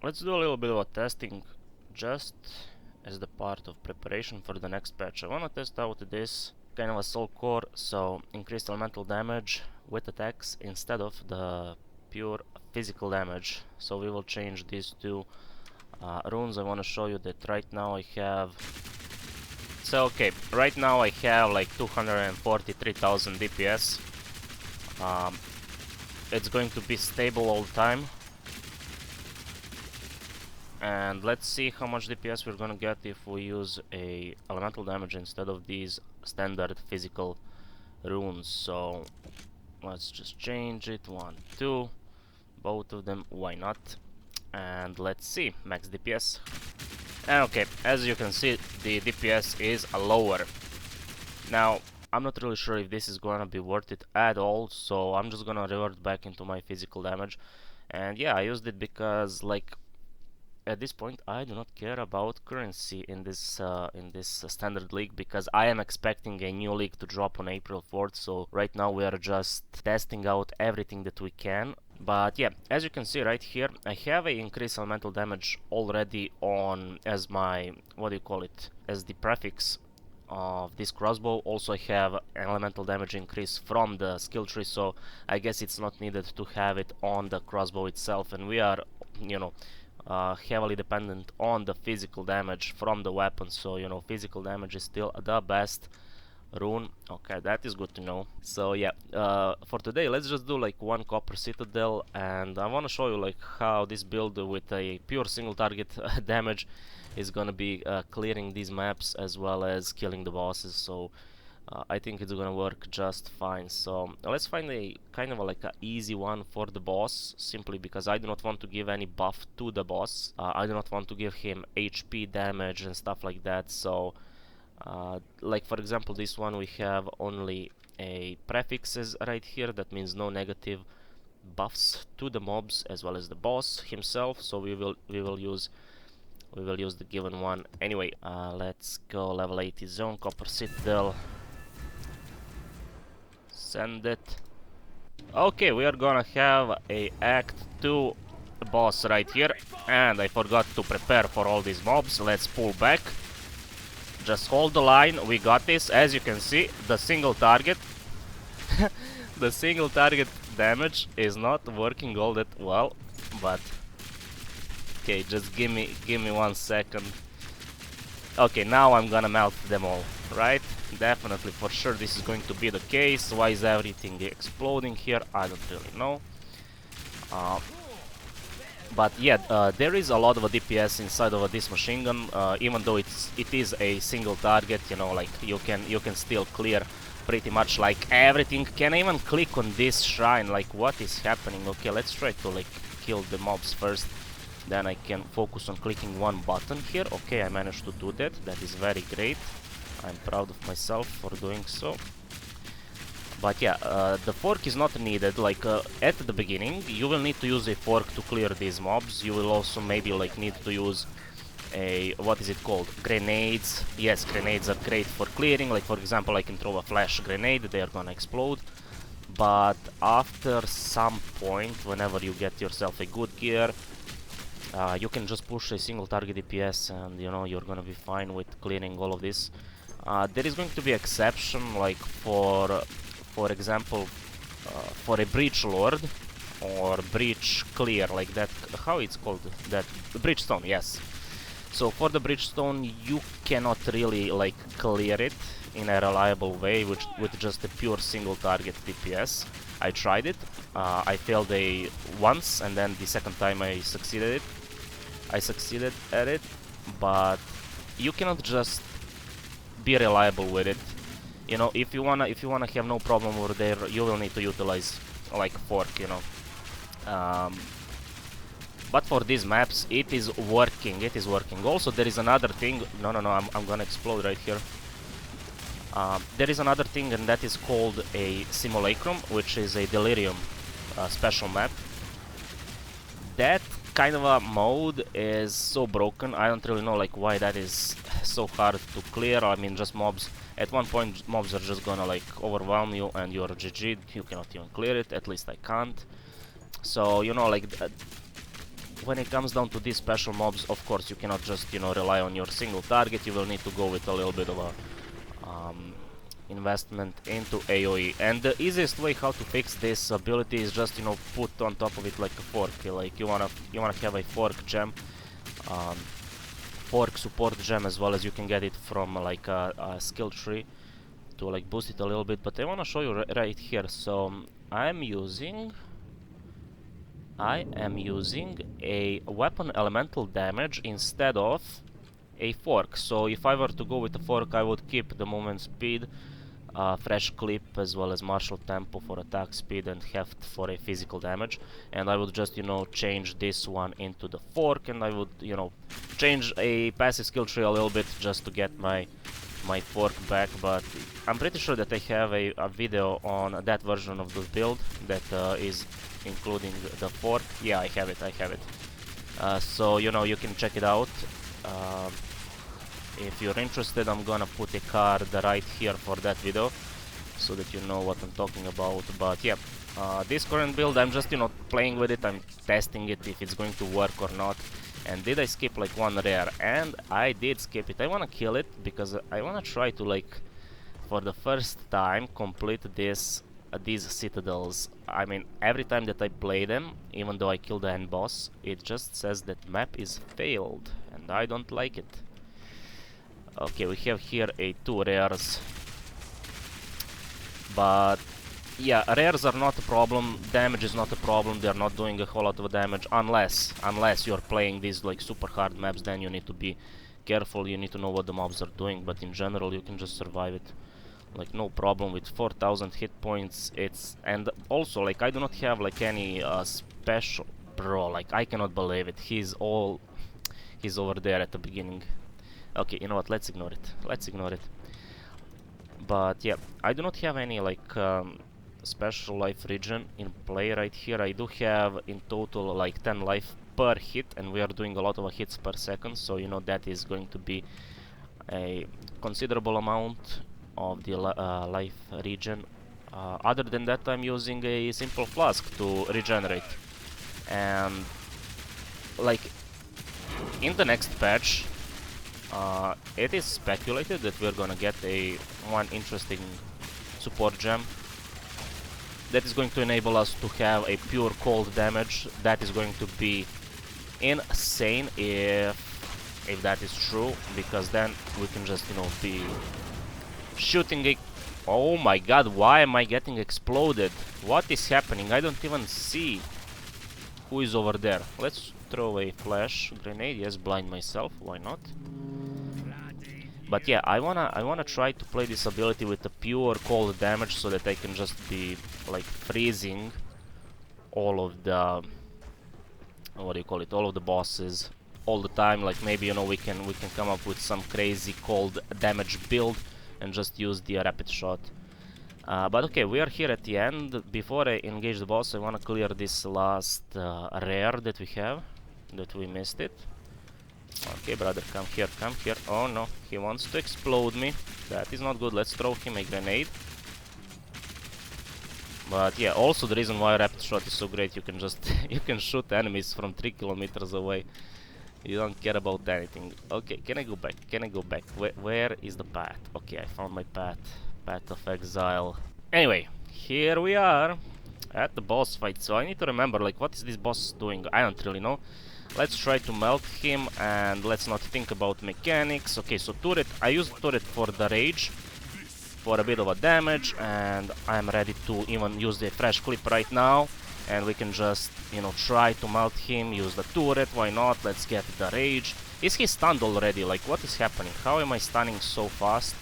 Let's do a little bit of a testing just as the part of preparation for the next patch. I wanna test out this kind of a soul core, so increased elemental damage with attacks instead of the pure physical damage. So we will change these two runes. I wanna show you that right now I have... So okay, right now I have like 243,000 DPS. It's going to be stable all the time. And let's see how much DPS we're gonna get if we use a elemental damage instead of these standard physical runes. So let's just change it. 1, 2, both of them, why not? And let's see, max DPS. And okay, as you can see, the DPS is lower. Now, I'm not really sure if this is gonna be worth it at all, so I'm just gonna revert back into my physical damage. And yeah, I used it because, like, at this point I do not care about currency in this standard league, because I am expecting a new league to drop on April 4th, so right now we are just testing out everything that we can. But yeah, as you can see right here, I have a increased elemental damage already on as my, what do you call it, as the prefix of this crossbow. Also I have an elemental damage increase from the skill tree, so I guess it's not needed to have it on the crossbow itself, and we are, you know, heavily dependent on the physical damage from the weapon, so you know, physical damage is still the best rune. Okay, that is good to know. So yeah, for today let's just do like one copper citadel, and I want to show you like how this build with a pure single target damage is gonna be clearing these maps as well as killing the bosses. So I think it's gonna work just fine. So let's find a kind of like a easy one for the boss, simply because I do not want to give any buff to the boss. I do not want to give him HP damage and stuff like that. So like for example, this one we have only a prefixes right here. That means no negative buffs to the mobs as well as the boss himself. So we will use the given one anyway. Let's go level 80 zone, copper citadel. Send it. Okay, we are gonna have a Act 2 boss right here, and I forgot to prepare for all these mobs. Let's pull back. Just hold the line, we got this. As you can see, the single target the single target damage is not working all that well, but okay, just give me 1 second. Okay, now I'm gonna melt them all, right? Definitely, for sure, this is going to be the case. Why is everything exploding here? I don't really know. But yeah, there is a lot of a DPS inside of this machine gun, even though it is a single target. You know, like you can still clear pretty much like everything. Can I even click on this shrine? Like, what is happening? Okay, let's try to like kill the mobs first. Then I can focus on clicking one button here. Okay, I managed to do that. That is very great. I'm proud of myself for doing so. But yeah, the fork is not needed. Like at the beginning, you will need to use a fork to clear these mobs. You will also maybe like need to use a, what is it called? Grenades. Yes, grenades are great for clearing. Like for example, I can throw a flash grenade. They are gonna explode. But after some point, whenever you get yourself a good gear, you can just push a single target DPS, and you know, you're gonna be fine with clearing all of this. There is going to be exception, like for example, for a breach lord or breach clear, like that. How it's called? That breach stone. Yes. So for the breach stone, you cannot really like clear it in a reliable way with just a pure single target DPS. I tried it. I failed once, and then the second time I succeeded at it, but you cannot just be reliable with it. You know, if you wanna have no problem over there, you will need to utilize like fork, you know. But for these maps, it is working. Also, there is another thing. No, I'm gonna explode right here. There is another thing, and that is called a simulacrum, which is a delirium special map. That kind of a mode is so broken. I don't really know like why that is so hard to clear. I mean, just mobs. At one point, mobs are just gonna like overwhelm you, and you're GG'd. You cannot even clear it. At least I can't. So you know, like when it comes down to these special mobs, of course you cannot just, you know, rely on your single target. You will need to go with a little bit of a investment into AoE. And the easiest way how to fix this ability is just, you know, put on top of it like a fork. Like you wanna have a fork gem, fork support gem, as well as you can get it from like a skill tree to like boost it a little bit. But I wanna show you right here. So I am using a weapon elemental damage instead of a fork. So if I were to go with a fork, I would keep the movement speed, fresh clip, as well as martial tempo for attack speed, and heft for a physical damage. And I would just, you know, change this one into the fork, and I would, you know, change a passive skill tree a little bit just to get my fork back. But I'm pretty sure that I have a video on that version of the build that is including the fork. Yeah, I have it. So, you know, you can check it out. If you're interested, I'm gonna put a card right here for that video, so that you know what I'm talking about. But yeah, this current build, I'm just, you know, playing with it. I'm testing it if it's going to work or not. And did I skip like one rare? And I did skip it. I wanna kill it because I wanna try to, like, for the first time, complete these citadels. I mean, every time that I play them, even though I kill the end boss, it just says that map is failed, and I don't like it. Okay, we have here a 2 rares. But yeah, rares are not a problem, damage is not a problem. They're not doing a whole lot of damage unless you're playing these like super hard maps. Then you need to be careful, you need to know what the mobs are doing, but in general you can just survive it like no problem with 4000 hit points. And also, like, I do not have like any special, bro, like I cannot believe it. He's over there at the beginning. Okay, you know what, let's ignore it. But yeah, I do not have any like special life regen in play right here. I do have in total like 10 life per hit, and we are doing a lot of hits per second, so you know that is going to be a considerable amount of the life regen. Other than that, I'm using a simple flask to regenerate. And like in the next patch, it is speculated that we're gonna get one interesting support gem that is going to enable us to have a pure cold damage. That is going to be insane if that is true, because then we can just, you know, be shooting a... Oh my god, why am I getting exploded? What is happening? I don't even see who is over there. Let's throw a flash grenade. Yes, blind myself, why not? But yeah, I wanna try to play this ability with the pure cold damage, so that I can just be like freezing all of the, what do you call it, all of the bosses all the time. Like maybe, you know, we can come up with some crazy cold damage build and just use the rapid shot. But okay, we are here at the end. Before I engage the boss, I wanna clear this last rare that we have, that we missed it. Okay, brother, come here, come here. Oh no, he wants to explode me. That is not good. Let's throw him a grenade. But yeah, also the reason why rapid shot is so great, you can just you can shoot enemies from 3 kilometers away. You don't care about anything. Okay, can I go back? Can I go back? Where is the path? Okay, I found my path. Path of Exile. Anyway, here we are at the boss fight. So I need to remember, like, what is this boss doing? I don't really know. Let's try to melt him, and let's not think about mechanics. Okay, so turret. I used turret for the rage, for a bit of a damage, and I'm ready to even use the fresh clip right now. And we can just, you know, try to melt him, use the turret, why not? Let's get the rage. Is he stunned already? Like, what is happening? How am I stunning so fast?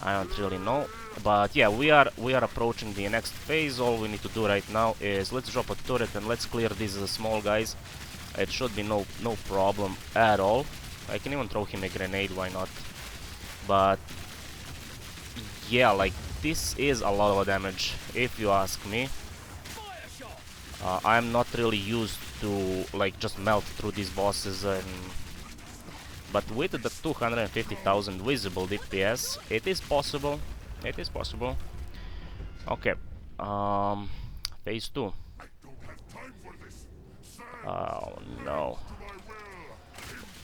I don't really know. But yeah, we are approaching the next phase. All we need to do right now is let's drop a turret and let's clear these small guys. It should be no problem at all. I can even throw him a grenade, why not? But yeah, like, this is a lot of damage, if you ask me. I'm not really used to like just melt through these bosses, but with the 250,000 visible DPS, it is possible. It is possible. Okay, phase 2. Oh no.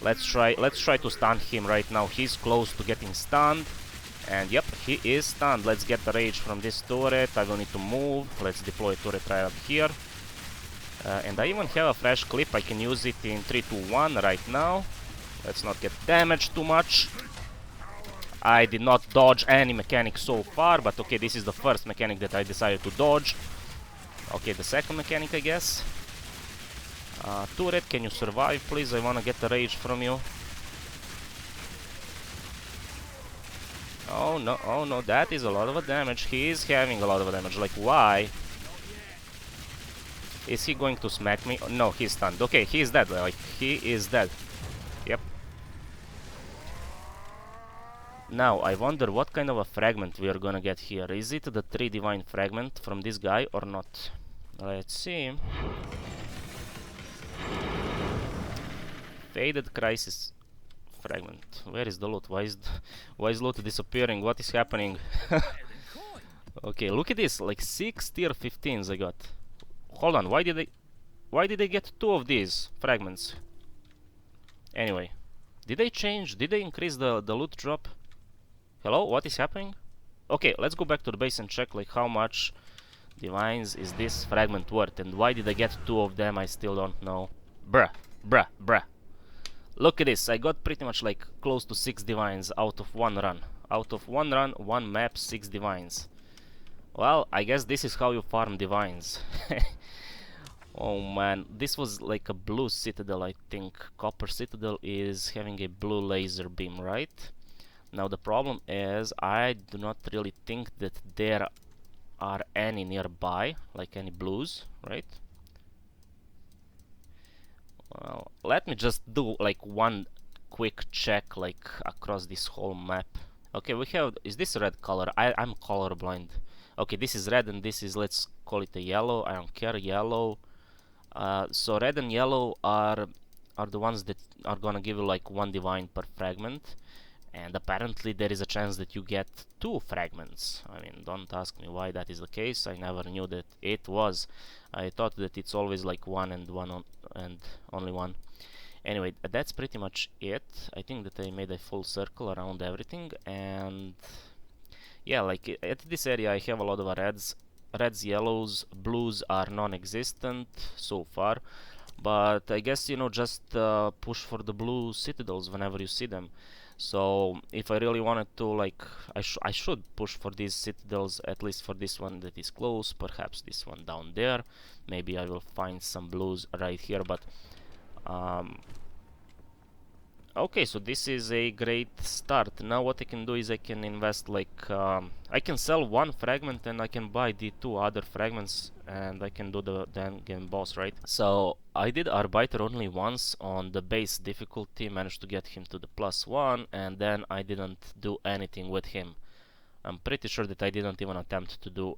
Let's try to stun him right now. He's close to getting stunned. And yep, he is stunned. Let's get the rage from this turret. I will need to move. Let's deploy a turret right up here. And I even have a fresh clip. I can use it in 3, 2, 1 right now. Let's not get damaged too much. I did not dodge any mechanic so far, but okay, this is the first mechanic that I decided to dodge. Okay, the second mechanic, I guess. Turret, can you survive, please? I wanna get the rage from you. Oh no, that is a lot of damage. He is having a lot of damage. Like, why? Is he going to smack me? Oh, no, he's stunned. Okay, he is dead. Like, he is dead. Yep. Now, I wonder what kind of a fragment we are gonna get here. Is it the 3 divine fragment from this guy or not? Let's see. Faded crisis fragment. Where is the loot? Why is loot disappearing? What is happening? Okay, look at this. Like 6 tier 15s I got. Hold on, why did I get 2 of these fragments? Anyway, did they change? Did they increase the loot drop? Hello, what is happening? Okay, let's go back to the base and check like how much divines is this fragment worth, and why did I get 2 of them? I still don't know. Bruh. Look at this, I got pretty much like close to 6 divines out of 1 run. Out of 1 run, 1 map, 6 divines. Well, I guess this is how you farm divines. Oh man, this was like a blue citadel, I think. Copper citadel is having a blue laser beam, right? Now the problem is, I do not really think that there are any nearby, like any blues, right? Well, let me just do like one quick check like across this whole map. Okay, we have, is this red color? I'm colorblind. Okay, this is red and this is, let's call it a yellow. I don't care, yellow. So red and yellow are the ones that are gonna give you like 1 divine per fragment. And apparently there is a chance that you get 2 fragments. I mean, don't ask me why that is the case. I never knew that it was. I thought that it's always like 1 and 1 and only 1. Anyway, that's pretty much it. I think that I made a full circle around everything, and yeah, like at this area I have a lot of reds, yellows, blues are non-existent so far. But I guess, you know, just push for the blue citadels whenever you see them. So if I really wanted to, like, I should push for these citadels, at least for this one that is close, perhaps this one down there. Maybe I will find some blues right here, but okay, so this is a great start. Now what I can do is I can invest like I can sell 1 fragment and I can buy the 2 other fragments, and I can do the then game boss, right? So I did Arbiter only once on the base difficulty, managed to get him to the +1, and then I didn't do anything with him. I'm pretty sure that I didn't even attempt to do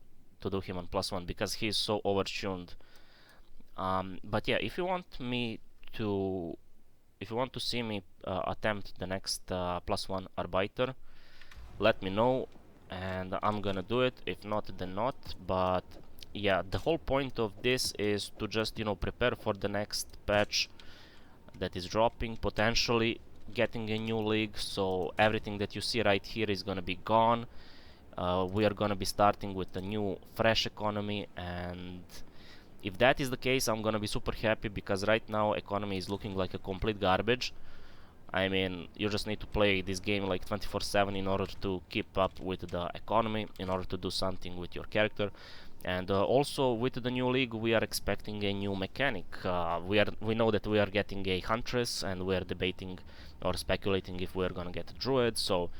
him on +1 because he is so overtuned. But yeah, if you want to see me attempt the next +1 Arbiter, let me know and I'm gonna do it. If not, then not. But yeah, the whole point of this is to just, you know, prepare for the next patch that is dropping, potentially getting a new league. So everything that you see right here is gonna be gone. We are gonna be starting with a new fresh economy, and if that is the case, I'm gonna be super happy, because right now economy is looking like a complete garbage. I mean, you just need to play this game like 24/7 in order to keep up with the economy, in order to do something with your character. And also with the new league, we are expecting a new mechanic. We know that we are getting a huntress, and we are debating or speculating if we are gonna get a druid. So,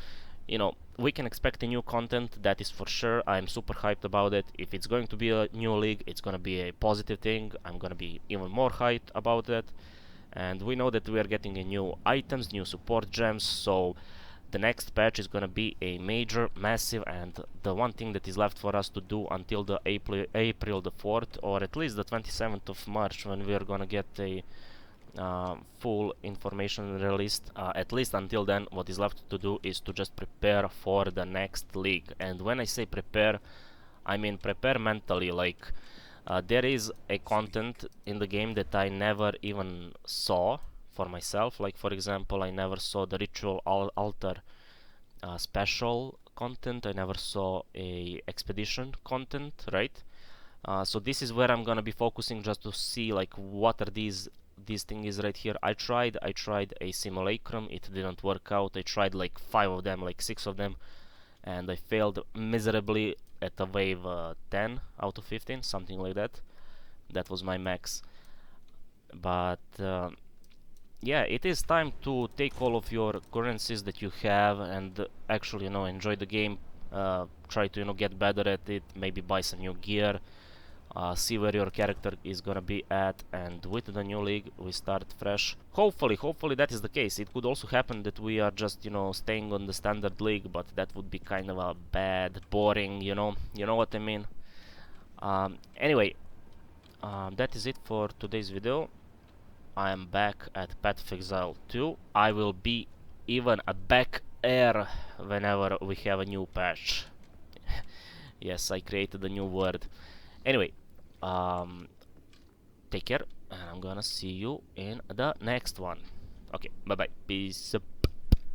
you know, we can expect a new content, that is for sure. I'm super hyped about it. If it's going to be a new league, it's gonna be a positive thing. I'm gonna be even more hyped about it. And we know that we are getting a new items, new support gems, so the next patch is gonna be a major, massive, and the one thing that is left for us to do until the April the 4th, or at least the 27th of March, when we are gonna get a full information released. At least until then, what is left to do is to just prepare for the next league. And when I say prepare, I mean prepare mentally. Like, There is a content in the game that I never even saw for myself. Like for example, I never saw the ritual altar special content. I never saw a expedition content, right? So this is where I'm gonna be focusing, just to see like what are these things right here. I tried a simulacrum, it didn't work out. I tried like 5 of them, like 6 of them, and I failed miserably at a wave 10 out of 15, something like that. That was my max. But yeah, it is time to take all of your currencies that you have and actually, you know, enjoy the game. Try to, you know, get better at it, maybe buy some new gear, see where your character is gonna be at, and with the new league we start fresh. Hopefully that is the case. It could also happen that we are just, you know, staying on the standard league, but that would be kind of a bad, boring, you know what I mean. Anyway, that is it for today's video. I am back at Path of Exile 2. I will be even a back air whenever we have a new patch. Yes, I created a new word. Anyway, take care, and I'm gonna see you in the next one. Okay, bye bye. Peace.